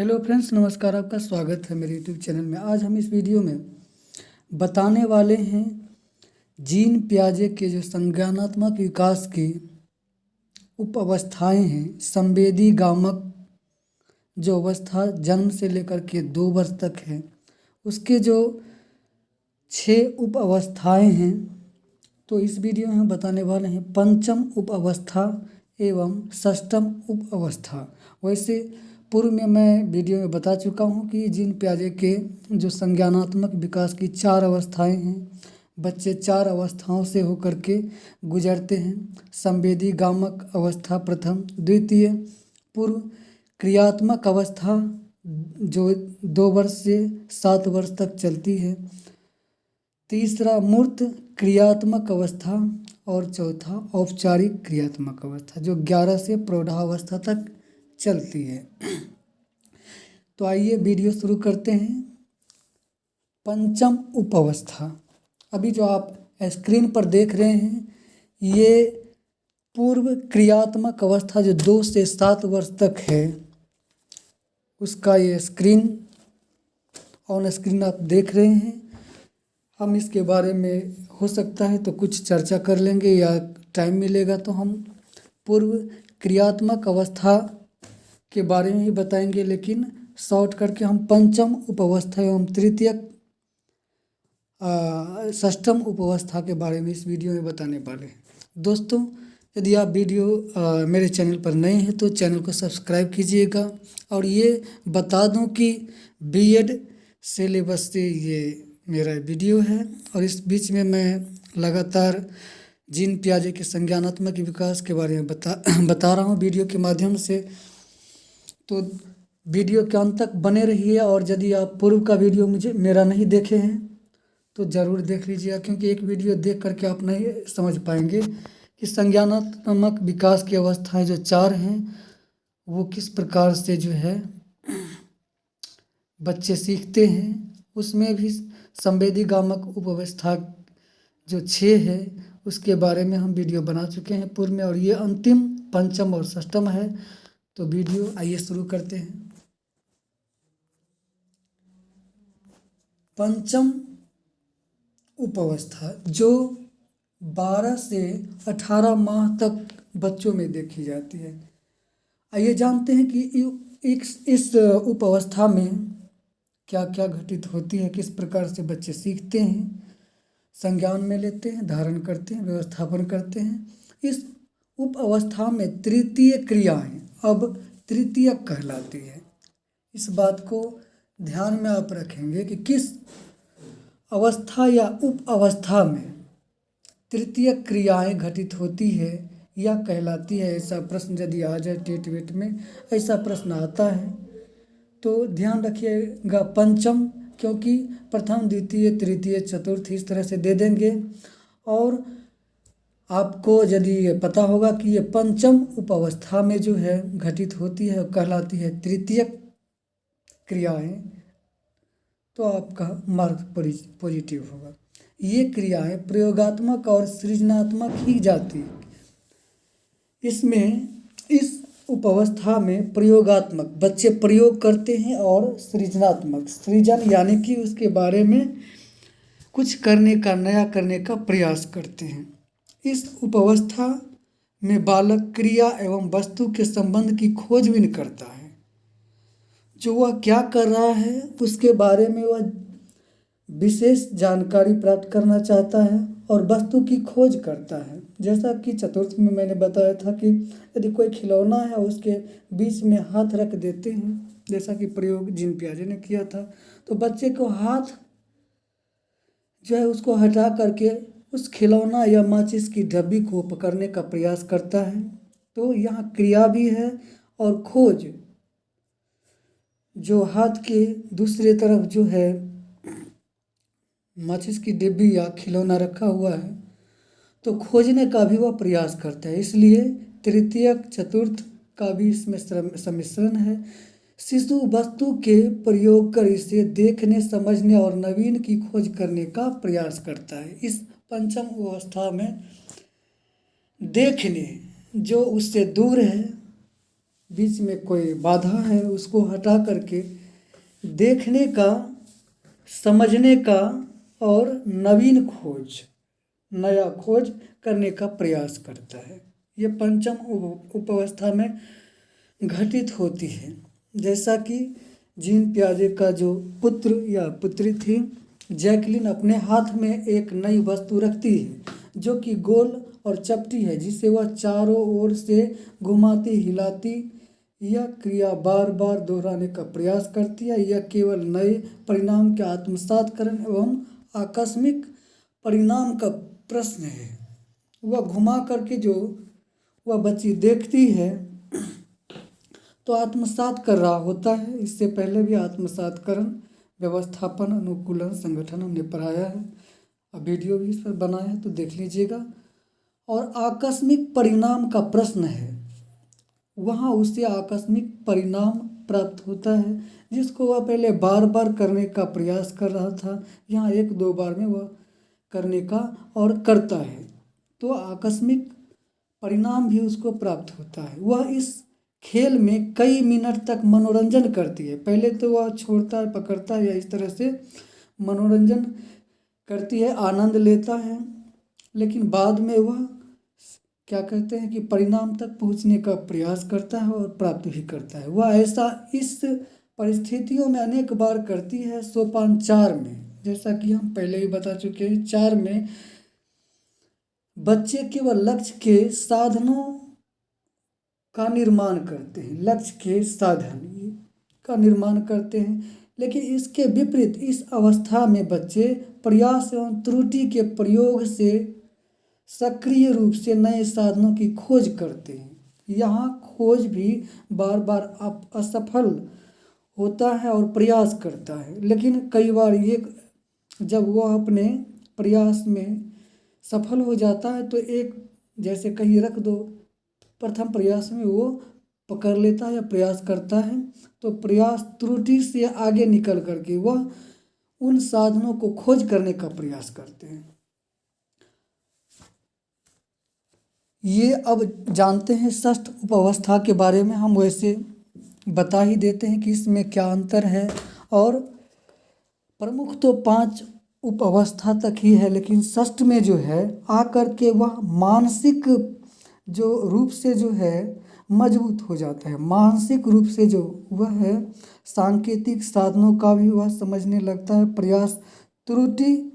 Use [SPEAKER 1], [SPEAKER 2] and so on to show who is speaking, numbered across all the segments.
[SPEAKER 1] Hello friends, नमस्कार। आपका स्वागत है मेरे यूट्यूब चैनल में। आज हम इस वीडियो में बताने वाले हैं जीन पियाजे के जो संज्ञानात्मक विकास की उप अवस्थाएँ हैं। संवेदी गामक जो अवस्था जन्म से लेकर के 2 वर्ष तक है, उसके जो 6 उप अवस्थाएँ हैं, तो इस वीडियो में हम बताने वाले हैं पंचम उप अवस्था एवं षष्ठम उप अवस्था। वैसे पूर्व में मैं वीडियो में बता चुका हूँ कि जीन पियाजे के जो संज्ञानात्मक विकास की 4 अवस्थाएं हैं, बच्चे 4 अवस्थाओं से होकर के गुजरते हैं। संवेदी गामक अवस्था प्रथम, द्वितीय पूर्व क्रियात्मक अवस्था जो 2 वर्ष से 7 वर्ष तक चलती है, तीसरा मूर्त क्रियात्मक अवस्था और चौथा औपचारिक क्रियात्मक अवस्था जो 11 से प्रौढ़ावस्था तक चलती है। तो आइए वीडियो शुरू करते हैं। पंचम उप अवस्था, अभी जो आप स्क्रीन पर देख रहे हैं, ये पूर्व क्रियात्मक अवस्था जो 2 से 7 वर्ष तक है, उसका ये स्क्रीन ऑन स्क्रीन आप देख रहे हैं। हम इसके बारे में हो सकता है तो कुछ चर्चा कर लेंगे, या टाइम मिलेगा तो हम पूर्व क्रियात्मक अवस्था के बारे में ही बताएंगे, लेकिन शॉर्ट करके हम पंचम उपावस्था एवं तृतीयक षष्ठम उपावस्था के बारे में इस वीडियो में बताने वाले हैं। दोस्तों, यदि आप वीडियो मेरे चैनल पर नए हैं तो चैनल को सब्सक्राइब कीजिएगा। और ये बता दूं कि बीएड सिलेबस से ये मेरा वीडियो है, और इस बीच में मैं लगातार जीन पियाजे के संज्ञानात्मक विकास के बारे में बता रहा हूँ वीडियो के माध्यम से। तो वीडियो के अंत तक बने रहिए, और यदि आप पूर्व का वीडियो मेरा नहीं देखे हैं तो ज़रूर देख लीजिएगा, क्योंकि एक वीडियो देख करके आप नहीं समझ पाएंगे कि संज्ञानात्मक विकास की अवस्थाएं जो 4 हैं वो किस प्रकार से जो है बच्चे सीखते हैं। उसमें भी संवेदी गामक उपावस्था जो 6 है उसके बारे में हम वीडियो बना चुके हैं पूर्व में, और ये अंतिम पंचम और षष्ठम है। तो वीडियो आइए शुरू करते हैं। पंचम उपावस्था जो 12 से 18 माह तक बच्चों में देखी जाती है। आइए जानते हैं कि इस उपावस्था में क्या क्या घटित होती है, किस प्रकार से बच्चे सीखते हैं, संज्ञान में लेते हैं, धारण करते हैं, व्यवस्थापन करते हैं। इस उप अवस्था में तृतीय क्रियाएं अब तृतीयक कहलाती है। इस बात को ध्यान में आप रखेंगे कि किस अवस्था या उप अवस्था में तृतीय क्रियाएं घटित होती है या कहलाती है। ऐसा प्रश्न यदि आ जाए टेट वेट में, ऐसा प्रश्न आता है तो ध्यान रखिएगा पंचम, क्योंकि प्रथम द्वितीय तृतीय चतुर्थ इस तरह से दे देंगे। और आपको यदि ये पता होगा कि ये पंचम उपावस्था में जो है घटित होती है कहलाती है तृतीय क्रियाएं, तो आपका मार्क पॉजिटिव होगा। ये क्रियाएं प्रयोगात्मक और सृजनात्मक ही जाती है। इसमें इस उपावस्था में प्रयोगात्मक बच्चे प्रयोग करते हैं, और सृजनात्मक सृजन यानी कि उसके बारे में कुछ करने का, नया करने का प्रयास करते हैं। इस उपावस्था में बालक क्रिया एवं वस्तु के संबंध की खोजबीन करता है। जो वह क्या कर रहा है उसके बारे में वह विशेष जानकारी प्राप्त करना चाहता है और वस्तु की खोज करता है। जैसा कि चतुर्थ में मैंने बताया था कि यदि कोई खिलौना है उसके बीच में हाथ रख देते हैं, जैसा कि प्रयोग जीन पियाजे ने किया था, तो बच्चे को हाथ जो है उसको हटा करके उस खिलौना या माचिस की डब्बी को पकड़ने का प्रयास करता है। तो यहाँ क्रिया भी है और खोज, जो हाथ के दूसरे तरफ जो है माचिस की डिब्बी या खिलौना रखा हुआ है, तो खोजने का भी वह प्रयास करता है। इसलिए तृतीयक चतुर्थ का भी इसमें सम्मिश्रण है। शिशु वस्तु के प्रयोग कर इसे देखने, समझने और नवीन की खोज करने का प्रयास करता है। इस पंचम अवस्था में देखने, जो उससे दूर है बीच में कोई बाधा है उसको हटा करके देखने का, समझने का और नवीन खोज, नया खोज करने का प्रयास करता है। ये पंचम उपावस्था में घटित होती है। जैसा कि जीन पियाजे का जो पुत्र या पुत्री थी जैकलिन अपने हाथ में एक नई वस्तु रखती है जो कि गोल और चपटी है, जिसे वह चारों ओर से घुमाती हिलाती। यह क्रिया बार बार दोहराने का प्रयास करती है। यह केवल नए परिणाम के आत्मसात करने एवं आकस्मिक परिणाम का प्रश्न है। वह घुमा करके जो वह बच्ची देखती है तो आत्मसात कर रहा होता है। इससे पहले भी आत्मसातकरण, व्यवस्थापन, अनुकूलन, संगठन हमने पढ़ाया है, अब वीडियो भी इस पर बनाया है तो देख लीजिएगा। और आकस्मिक परिणाम का प्रश्न है, वहाँ उसे आकस्मिक परिणाम प्राप्त होता है जिसको वह पहले बार बार करने का प्रयास कर रहा था, यहाँ एक दो बार में वह करने का और करता है तो आकस्मिक परिणाम भी उसको प्राप्त होता है। वह इस खेल में कई मिनट तक मनोरंजन करती है। पहले तो वह छोड़ता है, पकड़ता है या इस तरह से मनोरंजन करती है, आनंद लेता है, लेकिन बाद में वह क्या कहते हैं कि परिणाम तक पहुंचने का प्रयास करता है और प्राप्त भी करता है। वह ऐसा इस परिस्थितियों में अनेक बार करती है। सोपान 4 में, जैसा कि हम पहले ही बता चुके हैं, 4 में बच्चे केवल लक्ष्य के साधनों का निर्माण करते हैं, लक्ष्य के साधन का निर्माण करते हैं, लेकिन इसके विपरीत इस अवस्था में बच्चे प्रयास एवं त्रुटि के प्रयोग से सक्रिय रूप से नए साधनों की खोज करते हैं। यहाँ खोज भी बार बार असफल होता है और प्रयास करता है, लेकिन कई बार ये जब वह अपने प्रयास में सफल हो जाता है तो एक जैसे कहीं रख दो, प्रथम प्रयास में वो पकड़ लेता है या प्रयास करता है तो प्रयास त्रुटि से आगे निकल करके वह उन साधनों को खोज करने का प्रयास करते हैं। ये अब जानते हैं षष्ठ उपावस्था के बारे में। हम वैसे बता ही देते हैं कि इसमें क्या अंतर है। और प्रमुख तो 5 उपावस्था तक ही है, लेकिन षष्ठ में जो है आकर के वह मानसिक जो रूप से जो है मजबूत हो जाता है। मानसिक रूप से जो वह है सांकेतिक साधनों का भी वह समझने लगता है। प्रयास त्रुटि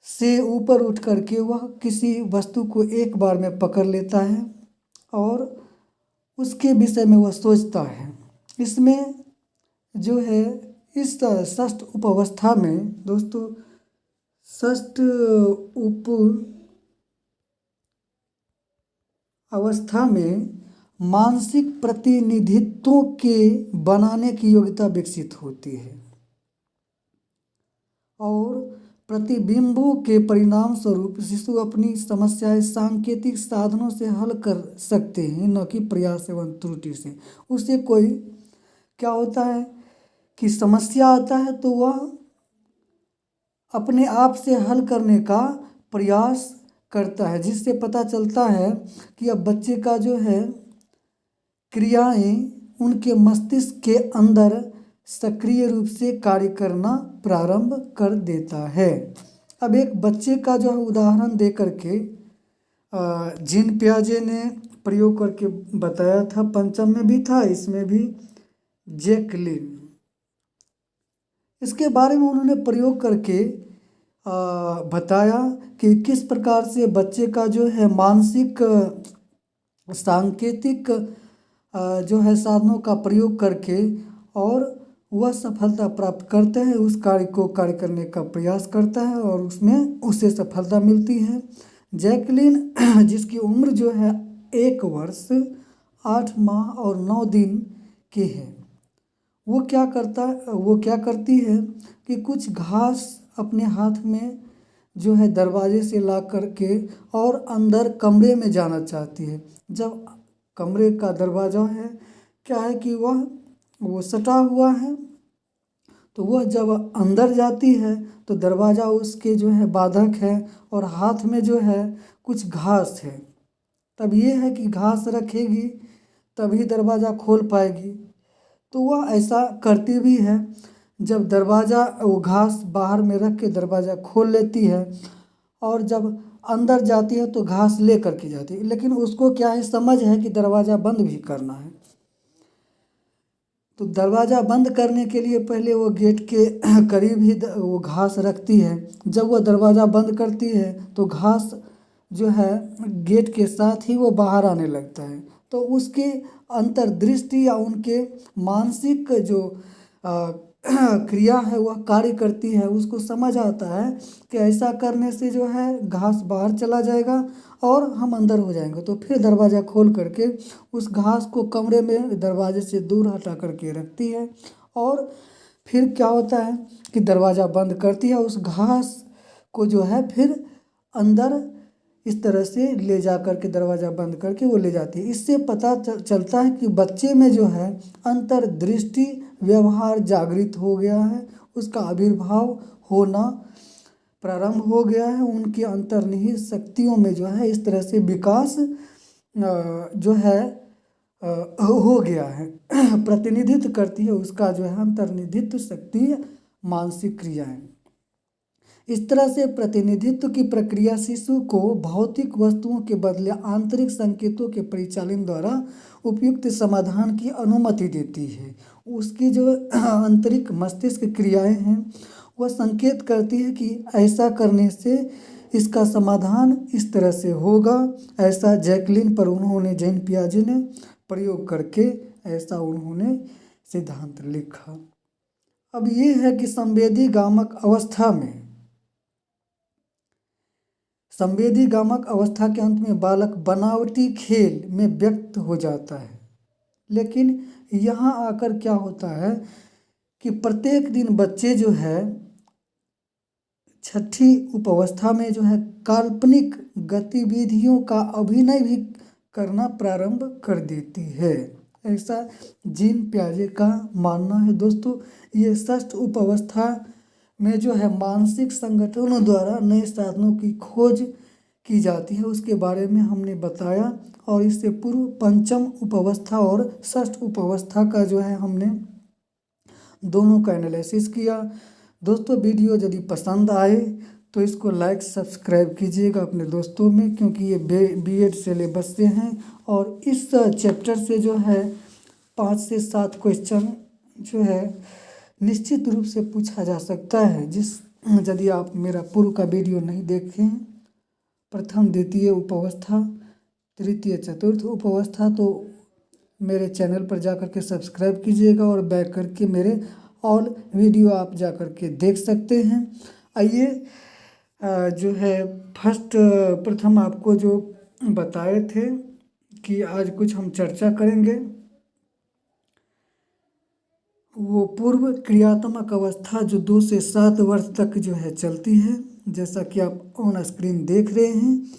[SPEAKER 1] से ऊपर उठ करके वह किसी वस्तु को एक बार में पकड़ लेता है और उसके विषय में वह सोचता है। इसमें जो है इस षष्ठ उपावस्था में दोस्तों, षष्ठ उप अवस्था में मानसिक प्रतिनिधित्वों के बनाने की योग्यता विकसित होती है और प्रतिबिंबों के परिणाम स्वरूप शिशु अपनी समस्याएं सांकेतिक साधनों से हल कर सकते हैं, न कि प्रयास एवं त्रुटि से। उसे कोई क्या होता है कि समस्या आता है तो वह अपने आप से हल करने का प्रयास करता है, जिससे पता चलता है कि अब बच्चे का जो है क्रियाएं उनके मस्तिष्क के अंदर सक्रिय रूप से कार्य करना प्रारंभ कर देता है। अब एक बच्चे का जो उदाहरण दे करके जीन पियाजे ने प्रयोग करके बताया था, पंचम में भी था, इसमें भी जैकलिन, इसके बारे में उन्होंने प्रयोग करके बताया कि किस प्रकार से बच्चे का जो है मानसिक सांकेतिक जो है साधनों का प्रयोग करके और वह सफलता प्राप्त करते हैं, उस कार्य को कार्य करने का प्रयास करता है और उसमें उसे सफलता मिलती है। जैकलिन जिसकी उम्र जो है 1 वर्ष 8 माह और 9 दिन की है, वो क्या करती है कि कुछ घास अपने हाथ में जो है दरवाजे से ला करके और अंदर कमरे में जाना चाहती है। जब कमरे का दरवाज़ा है क्या है कि वो सटा हुआ है, तो वह जब अंदर जाती है तो दरवाज़ा उसके जो है बाधक है और हाथ में जो है कुछ घास है। तब ये है कि घास रखेगी तभी दरवाज़ा खोल पाएगी। तो वह ऐसा करती भी है। जब दरवाज़ा वो घास बाहर में रख के दरवाज़ा खोल लेती है और जब अंदर जाती है तो घास ले करके जाती है, लेकिन उसको क्या है, समझ है कि दरवाज़ा बंद भी करना है। तो दरवाज़ा बंद करने के लिए पहले वो गेट के करीब ही वो घास रखती है। जब वो दरवाज़ा बंद करती है तो घास जो है गेट के साथ ही वो बाहर आने लगता है। तो उसके अंतर्दृष्टि या उनके मानसिक जो क्रिया है वह कार्य करती है। उसको समझ आता है कि ऐसा करने से जो है घास बाहर चला जाएगा और हम अंदर हो जाएंगे। तो फिर दरवाज़ा खोल करके उस घास को कमरे में दरवाजे से दूर हटा करके रखती है और फिर क्या होता है कि दरवाज़ा बंद करती है। उस घास को जो है फिर अंदर इस तरह से ले जा कर के दरवाज़ा बंद करके वो ले जाती है। इससे पता चलता है कि बच्चे में जो है अंतर्दृष्टि व्यवहार जागृत हो गया है, उसका आविर्भाव होना प्रारंभ हो गया है। उनकी अंतर्निहित शक्तियों में जो है इस तरह से विकास जो है हो गया है। प्रतिनिधित्व करती है उसका जो है अंतर्निहित शक्ति मानसिक क्रियाएं। इस तरह से प्रतिनिधित्व की प्रक्रिया शिशु को भौतिक वस्तुओं के बदले आंतरिक संकेतों के परिचालन द्वारा उपयुक्त समाधान की अनुमति देती है। उसकी जो आंतरिक मस्तिष्क क्रियाएं हैं वह संकेत करती है कि ऐसा करने से इसका समाधान इस तरह से होगा। ऐसा जैकलिन पर उन्होंने जैन पियाजे ने प्रयोग करके ऐसा उन्होंने सिद्धांत लिखा। अब ये है कि संवेदी गामक अवस्था में संवेदी गामक अवस्था के अंत में बालक बनावटी खेल में व्यक्त हो जाता है। लेकिन यहाँ आकर क्या होता है कि प्रत्येक दिन बच्चे जो है छठी उपावस्था में जो है काल्पनिक गतिविधियों का अभिनय भी करना प्रारंभ कर देती है। ऐसा जीन पियाजे का मानना है। दोस्तों, ये षष्ठ उपावस्था में जो है मानसिक संगठनों द्वारा नए साधनों की खोज की जाती है, उसके बारे में हमने बताया। और इससे पूर्व पंचम उपावस्था और षष्ठ उपावस्था का जो है हमने दोनों का एनालिसिस किया। दोस्तों, वीडियो यदि पसंद आए तो इसको लाइक सब्सक्राइब कीजिएगा अपने दोस्तों में, क्योंकि ये बीएड सिलेबस से हैं और इस चैप्टर से जो है 5 से 7 क्वेश्चन जो है निश्चित रूप से पूछा जा सकता है। यदि आप मेरा पूर्व का वीडियो नहीं देखें, प्रथम द्वितीय उपावस्था तृतीय चतुर्थ उपावस्था, तो मेरे चैनल पर जा कर के सब्सक्राइब कीजिएगा और बैक करके मेरे ऑल वीडियो आप जा कर के देख सकते हैं। आइए जो है प्रथम आपको जो बताए थे कि आज कुछ हम चर्चा करेंगे, वो पूर्व क्रियात्मक अवस्था जो 2 से 7 वर्ष तक जो है चलती है, जैसा कि आप ऑन स्क्रीन देख रहे हैं।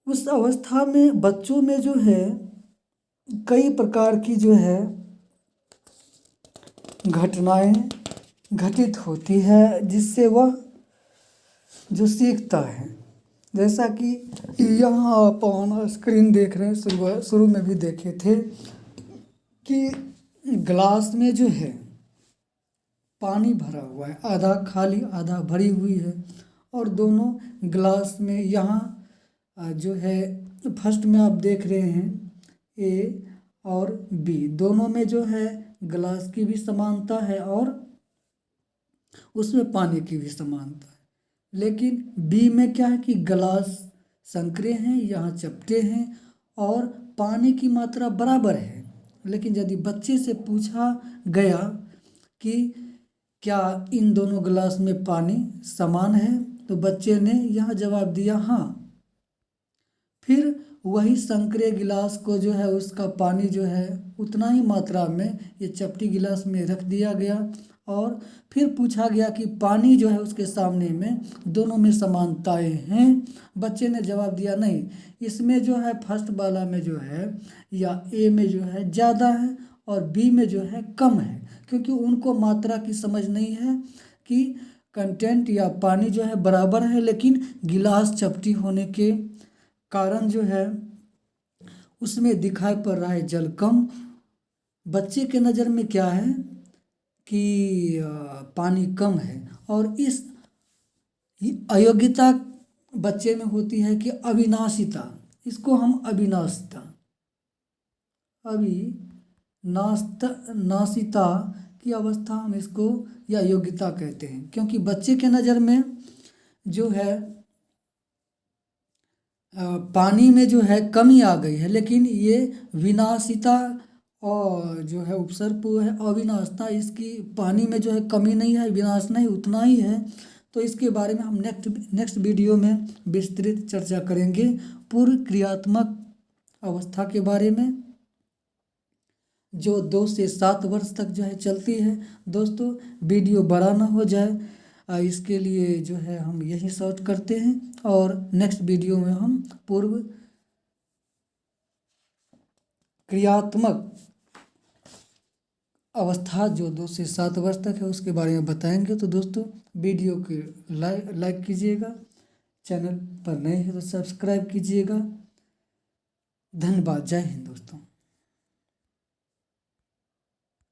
[SPEAKER 1] उस अवस्था में बच्चों में जो है कई प्रकार की जो है घटनाएं घटित होती है, जिससे वह जो सीखता है। जैसा कि यहाँ आप ऑन स्क्रीन देख रहे हैं, शुरू में भी देखे थे कि ग्लास में जो है पानी भरा हुआ है, आधा खाली आधा भरी हुई है, और दोनों ग्लास में यहाँ जो है फर्स्ट में आप देख रहे हैं ए और बी, दोनों में जो है ग्लास की भी समानता है और उसमें पानी की भी समानता है। लेकिन बी में क्या है कि ग्लास संकरे हैं, यहाँ चपटे हैं और पानी की मात्रा बराबर है। लेकिन यदि बच्चे से पूछा गया कि क्या इन दोनों गिलास में पानी समान है, तो बच्चे ने यह जवाब दिया हाँ। फिर वही संकरे गिलास को जो है उसका पानी जो है उतना ही मात्रा में ये चपटी गिलास में रख दिया गया और फिर पूछा गया कि पानी जो है उसके सामने में दोनों में समानताएं हैं। बच्चे ने जवाब दिया नहीं, इसमें जो है फर्स्ट वाला में जो है या ए में जो है ज़्यादा है और बी में जो है कम है, क्योंकि उनको मात्रा की समझ नहीं है कि कंटेंट या पानी जो है बराबर है, लेकिन गिलास चपटी होने के कारण जो है उसमें दिखाई पड़ रहा है जल कम। बच्चे के नज़र में क्या है कि पानी कम है। और इस अयोग्यता बच्चे में होती है कि अविनाशिता, इसको हम नाशिता की अवस्था हम इसको या योग्यता कहते हैं। क्योंकि बच्चे के नज़र में जो है पानी में जो है कमी आ गई है, लेकिन ये विनाशिता और जो है उपसर्ग है अविनाशता, इसकी पानी में जो है कमी नहीं है, विनाश नहीं, उतना ही है। तो इसके बारे में हम नेक्स्ट वीडियो में विस्तृत चर्चा करेंगे पूर्व क्रियात्मक अवस्था के बारे में, जो 2 से 7 वर्ष तक जो है चलती है। दोस्तों, वीडियो बड़ा ना हो जाए इसके लिए जो है हम यही शॉर्ट करते हैं, और नेक्स्ट वीडियो में हम पूर्व क्रियात्मक अवस्था जो 2 से 7 वर्ष तक है उसके बारे में बताएंगे। तो दोस्तों, वीडियो के लाइक कीजिएगा, चैनल पर नए हैं तो सब्सक्राइब कीजिएगा। धन्यवाद। जय हिंद दोस्तों।